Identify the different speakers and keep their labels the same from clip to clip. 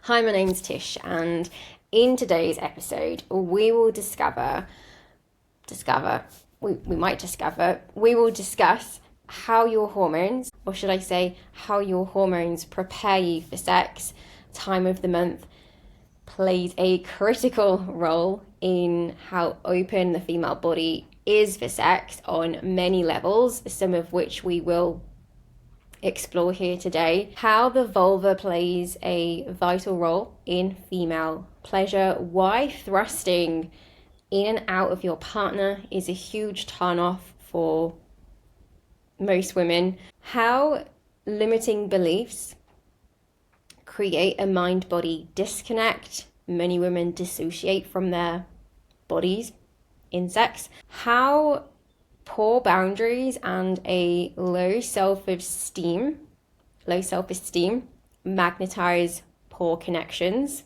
Speaker 1: Hi, my name's Tish, and in today's episode, we will we will discuss how your hormones, or should I say, how your hormones prepare you for sex. Time of the month plays a critical role in how open the female body is for sex on many levels, some of which we will explore here today. How the vulva plays a vital role in female pleasure, why thrusting in and out of your partner is a huge turn off for most women, how limiting beliefs create a mind-body disconnect. Many women dissociate from their bodies in sex. How poor boundaries and a low self-esteem magnetize poor connections.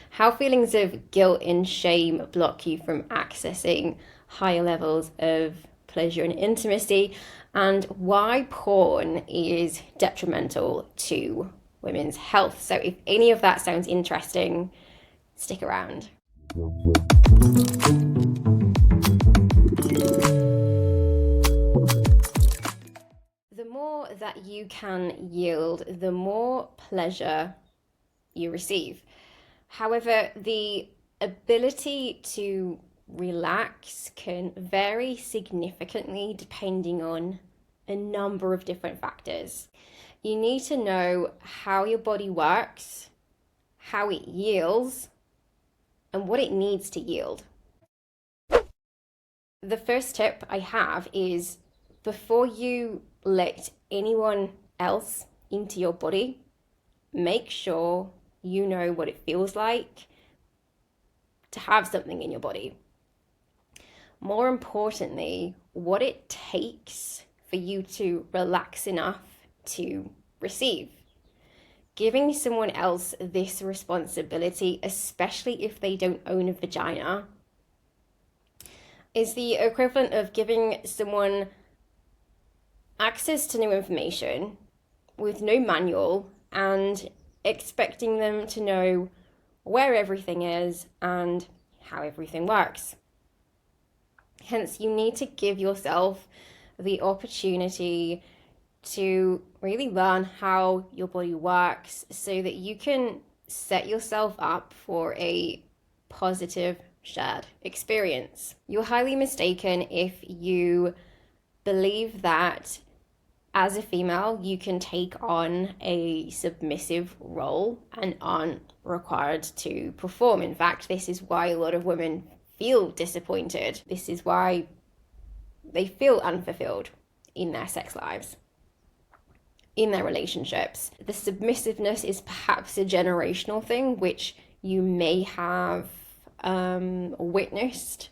Speaker 1: How feelings of guilt and shame block you from accessing higher levels of pleasure and intimacy, and why porn is detrimental to women's health. So if any of that sounds interesting, stick around. The more that you can yield, the more pleasure you receive. However, the ability to relax can vary significantly depending on a number of different factors. You need to know how your body works, how it yields, and what it needs to yield. The first tip I have is, before you let anyone else into your body, make sure you know what it feels like to have something in your body. More importantly, what it takes for you to relax enough to receive. Giving someone else this responsibility, especially if they don't own a vagina, is the equivalent of giving someone access to new information with no manual and expecting them to know where everything is and how everything works. Hence, you need to give yourself the opportunity to really learn how your body works so that you can set yourself up for a positive shared experience. You're highly mistaken if you believe that as a female, you can take on a submissive role and aren't required to perform. In fact, this is why a lot of women feel disappointed. This is why they feel unfulfilled in their sex lives, in their relationships. The submissiveness is perhaps a generational thing, which you may have witnessed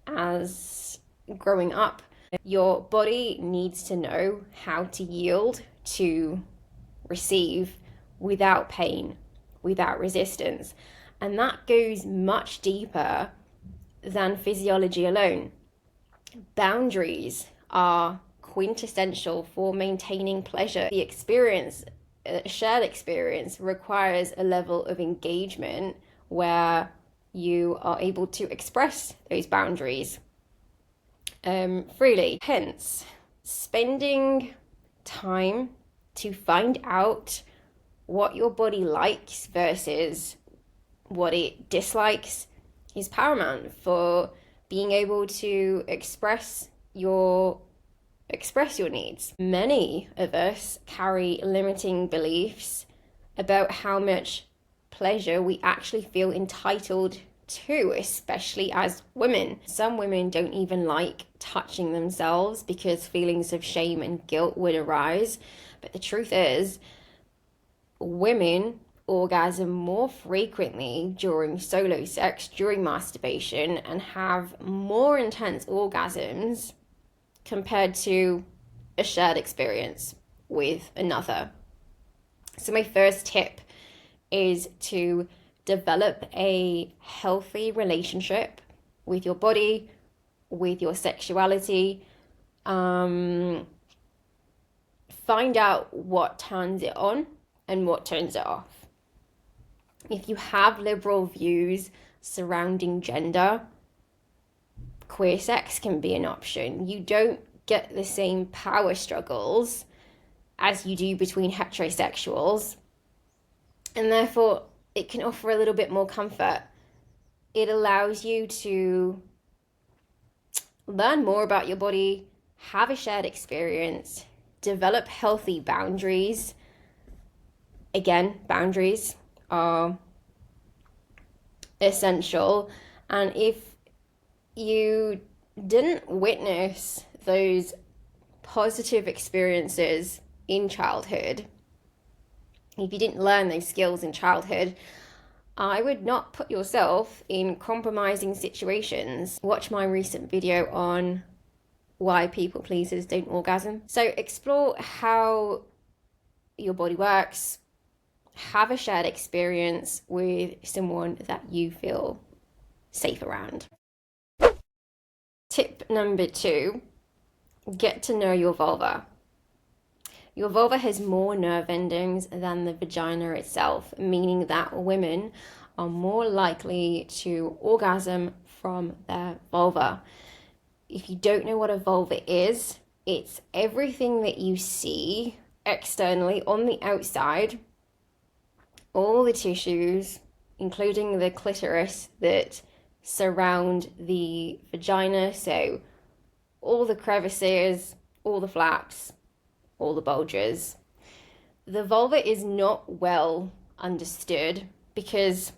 Speaker 1: as growing up. Your body needs to know how to yield to receive without pain, without resistance. And that goes much deeper than physiology alone. Boundaries are quintessential for maintaining pleasure. The experience, shared experience, requires a level of engagement where you are able to express those boundaries freely. Hence, spending time to find out what your body likes versus what it dislikes is paramount for being able to express your needs. Many of us carry limiting beliefs about how much pleasure we actually feel entitled to, especially as women. Some women don't even like touching themselves because feelings of shame and guilt would arise. But the truth is, women orgasm more frequently during solo sex, during masturbation, and have more intense orgasms compared to a shared experience with another. So my first tip is to develop a healthy relationship with your body, with your sexuality. Find out what turns it on and what turns it off. If you have liberal views surrounding gender, queer sex can be an option. You don't get the same power struggles as you do between heterosexuals, and therefore it can offer a little bit more comfort. It allows you to learn more about your body, have a shared experience, develop healthy boundaries. Again, boundaries are essential. And if you didn't witness those positive experiences in childhood, if you didn't learn those skills in childhood, I would not put yourself in compromising situations. Watch my recent video on why people pleasers don't orgasm. So explore how your body works, have a shared experience with someone that you feel safe around. Tip number 2, get to know your vulva. Your vulva has more nerve endings than the vagina itself, meaning that women are more likely to orgasm from their vulva. If you don't know what a vulva is, it's everything that you see externally on the outside, all the tissues, including the clitoris that surround the vagina, so all the crevices, all the flaps, all the bulges. The vulva is not well understood because,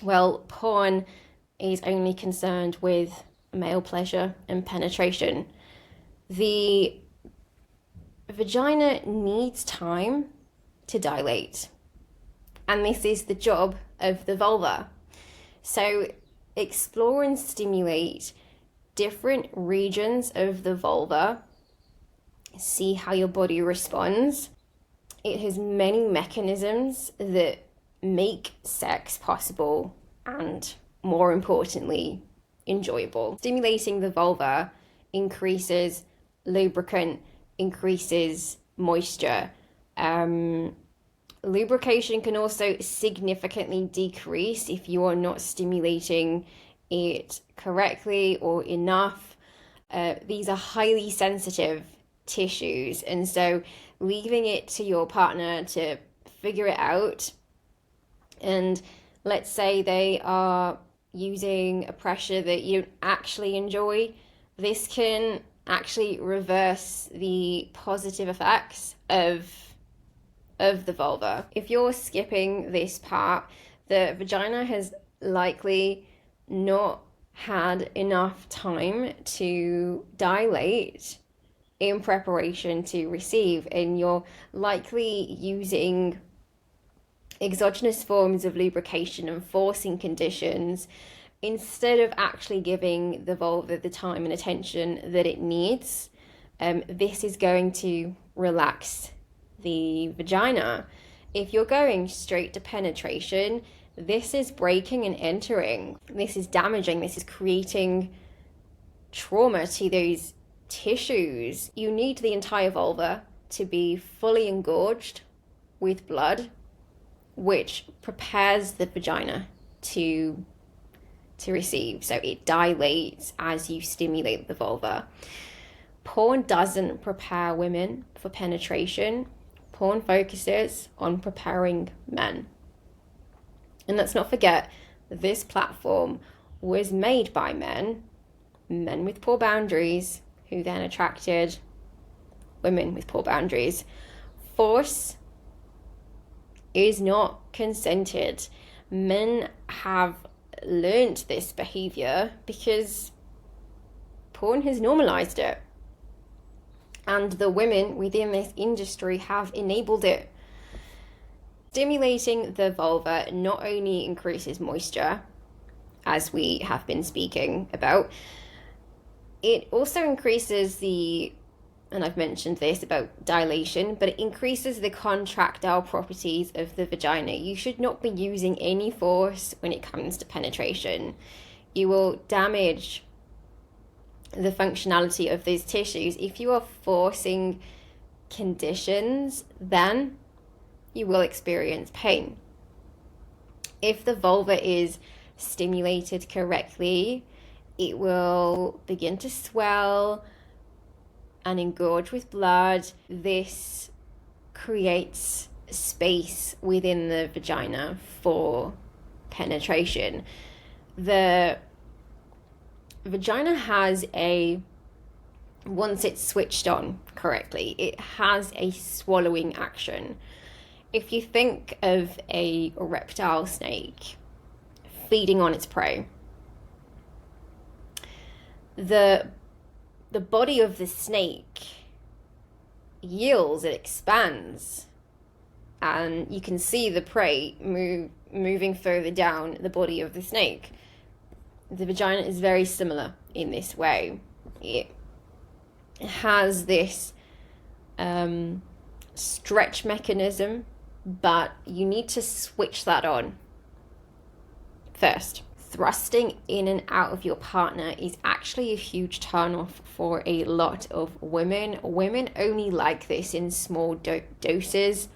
Speaker 1: well, porn is only concerned with male pleasure and penetration. The vagina needs time to dilate, and this is the job of the vulva. So explore and stimulate different regions of the vulva. See how your body responds. It has many mechanisms that make sex possible and, more importantly, enjoyable. Stimulating the vulva increases lubricant, increases moisture. Lubrication can also significantly decrease if you are not stimulating it correctly or enough. These are highly sensitive tissues, and so leaving it to your partner to figure it out, and let's say they are using a pressure that you don't actually enjoy, this can actually reverse the positive effects of the vulva. If you're skipping this part, the vagina has likely not had enough time to dilate in preparation to receive, and you're likely using exogenous forms of lubrication and forcing conditions instead of actually giving the vulva the time and attention that it needs. This is going to relax the vagina. If you're going straight to penetration, this is breaking and entering. This is damaging. This is creating trauma to those tissues. You need the entire vulva to be fully engorged with blood, which prepares the vagina to receive. So it dilates as you stimulate the vulva. Porn doesn't prepare women for penetration. Porn focuses on preparing men. And let's not forget, this platform was made by men with poor boundaries, who then attracted women with poor boundaries. Force is not consented. Men have learned this behavior because porn has normalized it, and the women within this industry have enabled it. Stimulating the vulva not only increases moisture, as we have been speaking about, it also increases and I've mentioned this about dilation, but it increases the contractile properties of the vagina. You should not be using any force when it comes to penetration. You will damage the functionality of these tissues. If you are forcing conditions, then you will experience pain. If the vulva is stimulated correctly, it will begin to swell and engorge with blood. This creates space within the vagina for penetration. The vagina has once it's switched on correctly, it has a swallowing action. If you think of a reptile snake feeding on its prey, the body of the snake yields, it expands, and you can see the prey moving further down the body of the snake. The vagina is very similar in this way. It has this stretch mechanism, but you need to switch that on first. Thrusting in and out of your partner is actually a huge turn-off for a lot of women. Women only like this in small doses,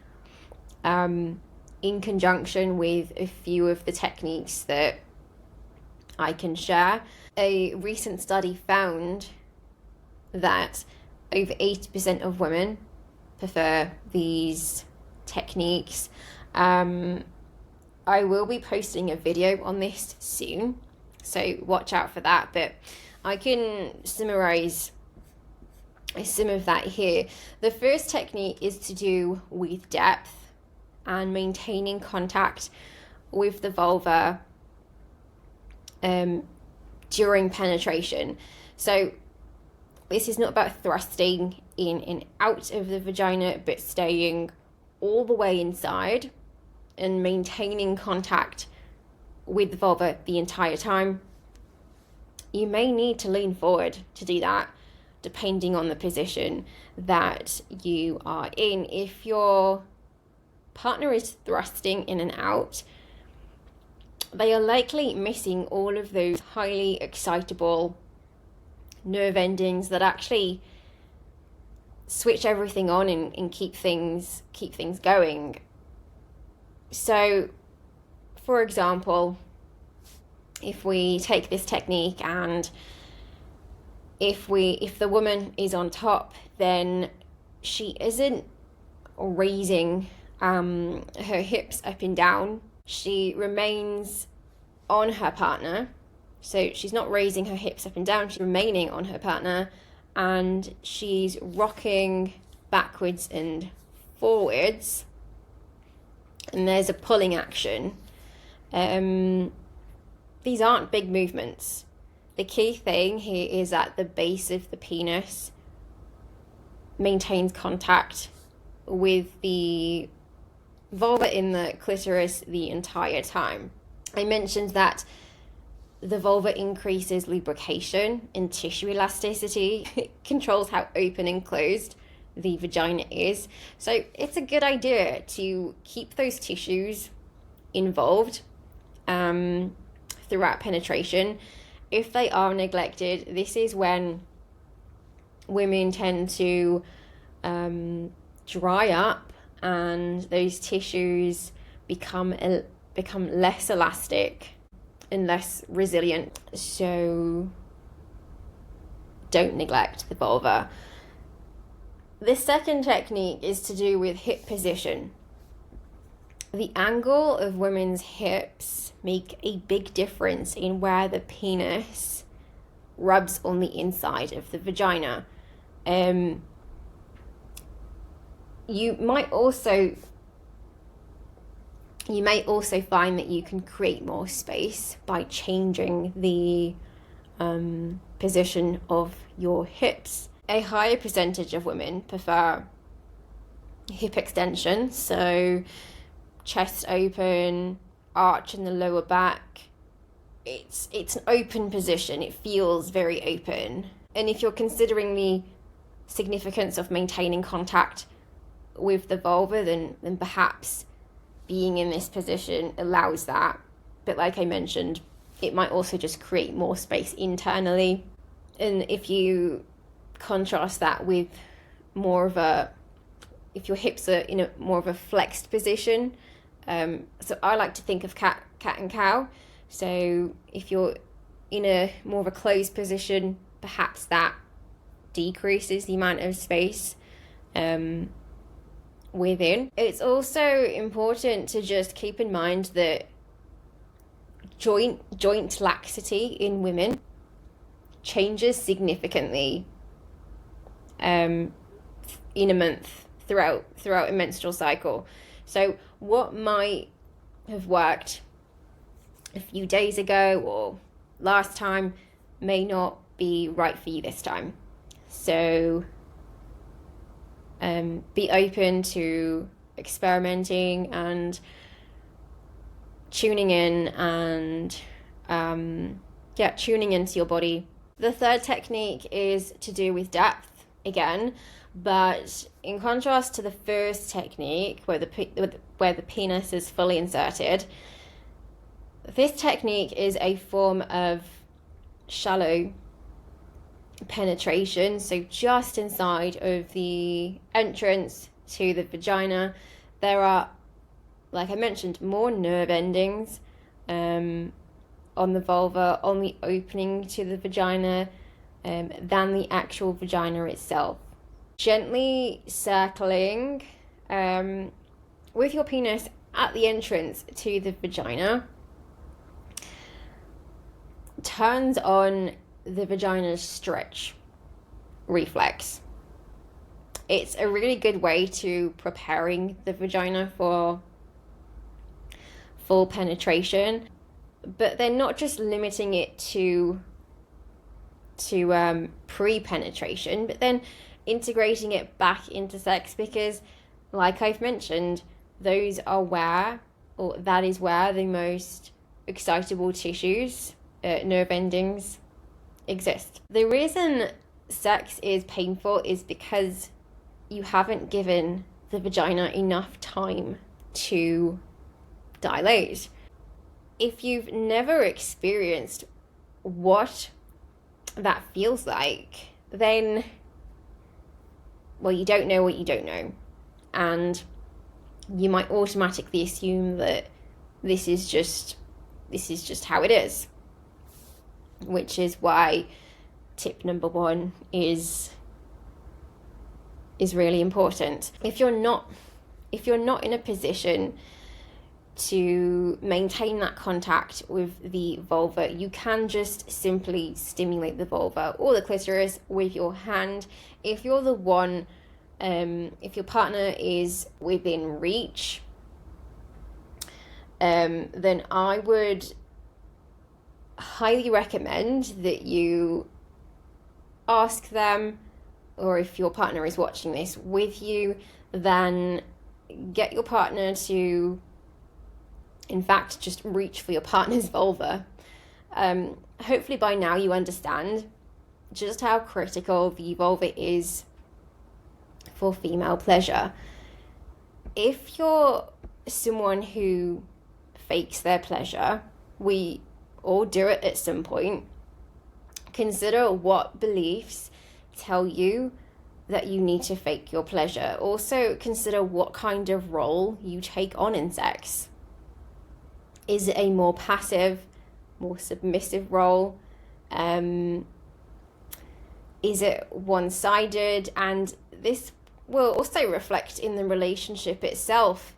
Speaker 1: in conjunction with a few of the techniques that I can share. A recent study found that over 80% of women prefer these techniques. I will be posting a video on this soon, so watch out for that, but I can summarize some of that here. The first technique is to do with depth and maintaining contact with the vulva during penetration. So this is not about thrusting in and out of the vagina, but staying all the way inside and maintaining contact with the vulva the entire time. You may need to lean forward to do that, depending on the position that you are in. If your partner is thrusting in and out, they are likely missing all of those highly excitable nerve endings that actually switch everything on and keep things going. So, for example, if we take this technique and if the woman is on top, then she isn't raising her hips up and down. She remains on her partner. So she's not raising her hips up and down, she's remaining on her partner, and she's rocking backwards and forwards, and there's a pulling action. These aren't big movements. The key thing here is that the base of the penis maintains contact with the vulva in the clitoris the entire time. I mentioned that the vulva increases lubrication and tissue elasticity. It controls how open and closed the vagina is. So it's a good idea to keep those tissues involved throughout penetration. If they are neglected, this is when women tend to dry up and those tissues become less elastic and less resilient. So don't neglect the vulva. The second technique is to do with hip position. The angle of women's hips make a big difference in where the penis rubs on the inside of the vagina. You may also find that you can create more space by changing the position of your hips. A higher percentage of women prefer hip extension, so chest open, arch in the lower back. It's an open position. It feels very open. And if you're considering the significance of maintaining contact with the vulva, then perhaps being in this position allows that. But like I mentioned, it might also just create more space internally. And if you contrast that with if your hips are in a more of a flexed position, So I like to think of cat and cow. So if you're in a more of a closed position, perhaps that decreases the amount of space within. It's also important to just keep in mind that joint laxity in women changes significantly in a month throughout a menstrual cycle. So what might have worked a few days ago or last time may not be right for you this time. So be open to experimenting and tuning in and tuning into your body. The third technique is to do with depth again, but in contrast to the first technique where the penis is fully inserted, this technique is a form of shallow penetration, so just inside of the entrance to the vagina. There are, like I mentioned, more nerve endings on the vulva, on the opening to the vagina, than the actual vagina itself. Gently circling with your penis at the entrance to the vagina turns on the vagina's stretch reflex. It's a really good way to preparing the vagina for full penetration, but they're not just limiting it to pre-penetration, but then integrating it back into sex, because like I've mentioned, those are where, or that is where, the most excitable tissues, nerve endings, exist. The reason sex is painful is because you haven't given the vagina enough time to dilate. If you've never experienced what that feels like, then, well, you don't know what you don't know. And you might automatically assume that this is just how it is. Which is why tip number 1 is really important. If you're not in a position to maintain that contact with the vulva, you can just simply stimulate the vulva or the clitoris with your hand. If you're the one, if your partner is within reach, then I would highly recommend that you ask them, or if your partner is watching this with you, then get your partner to, in fact, just reach for your partner's vulva. Hopefully by now you understand just how critical the vulva is for female pleasure. If you're someone who fakes their pleasure, we all do it at some point. Consider what beliefs tell you that you need to fake your pleasure. Also consider what kind of role you take on in sex. Is it a more passive, more submissive role? Is it one-sided? And this will also reflect in the relationship itself.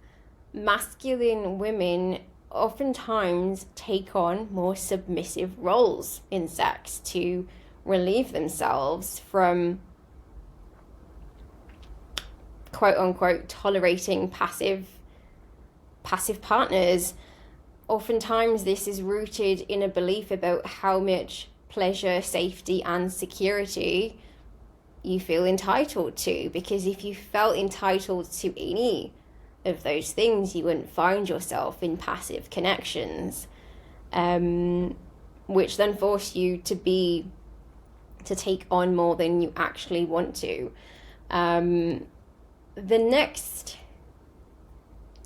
Speaker 1: Masculine women oftentimes take on more submissive roles in sex to relieve themselves from, quote unquote, tolerating passive partners. Oftentimes this is rooted in a belief about how much pleasure, safety and security you feel entitled to, because if you felt entitled to any of those things, you wouldn't find yourself in passive connections, which then force you to take on more than you actually want to. The next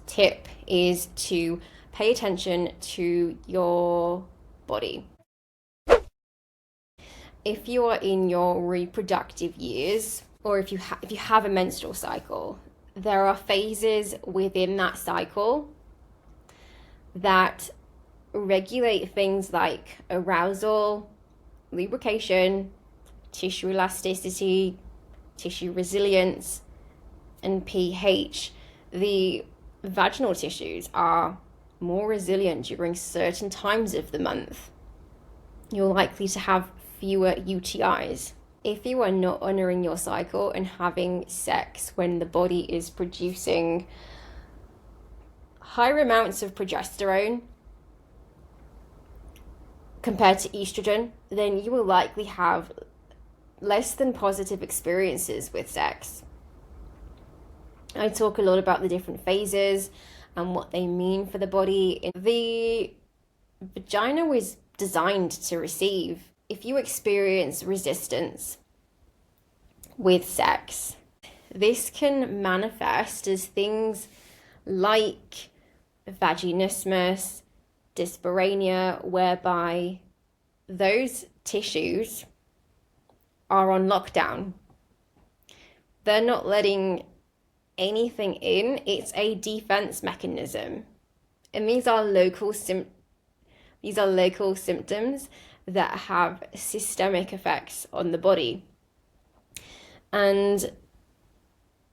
Speaker 1: tip is to pay attention to your body. If you are in your reproductive years, or if you have a menstrual cycle, there are phases within that cycle that regulate things like arousal, lubrication, tissue elasticity, tissue resilience, and pH. The vaginal tissues are more resilient during certain times of the month. You're likely to have fewer UTIs. If you are not honoring your cycle and having sex when the body is producing higher amounts of progesterone compared to estrogen, then you will likely have less than positive experiences with sex. I talk a lot about the different phases and what they mean for the body. The vagina was designed to receive. If you experience resistance with sex, this can manifest as things like vaginismus, dyspareunia, whereby those tissues are on lockdown. They're not letting anything in. It's a defense mechanism. And these are local symptoms that have systemic effects on the body. And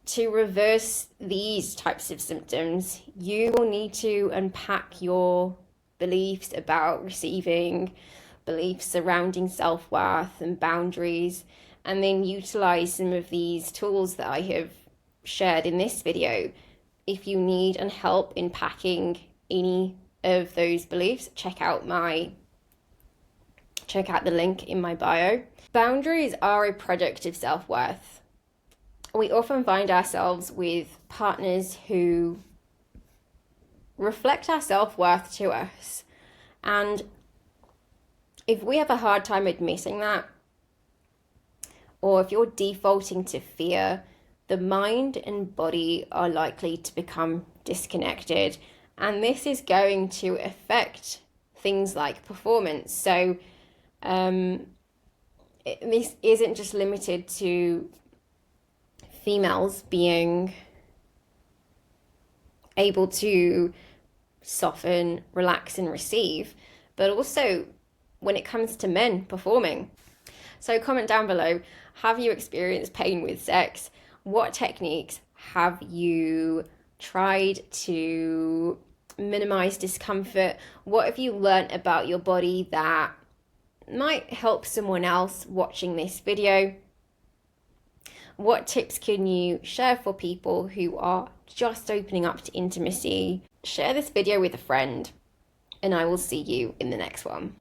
Speaker 1: to reverse these types of symptoms, you will need to unpack your beliefs about receiving, beliefs surrounding self-worth and boundaries, and then utilize some of these tools that I have shared in this video. If you need help in packing any of those beliefs, check out the link in my bio. Boundaries are a product of self-worth. We often find ourselves with partners who reflect our self-worth to us. And if we have a hard time admitting that, or if you're defaulting to fear, the mind and body are likely to become disconnected. And this is going to affect things like performance. So this isn't just limited to females being able to soften, relax, and receive, but also when it comes to men performing. So comment down below, have you experienced pain with sex? What techniques have you tried to minimize discomfort? What have you learned about your body that might help someone else watching this video? What tips can you share for people who are just opening up to intimacy? Share this video with a friend, and I will see you in the next one.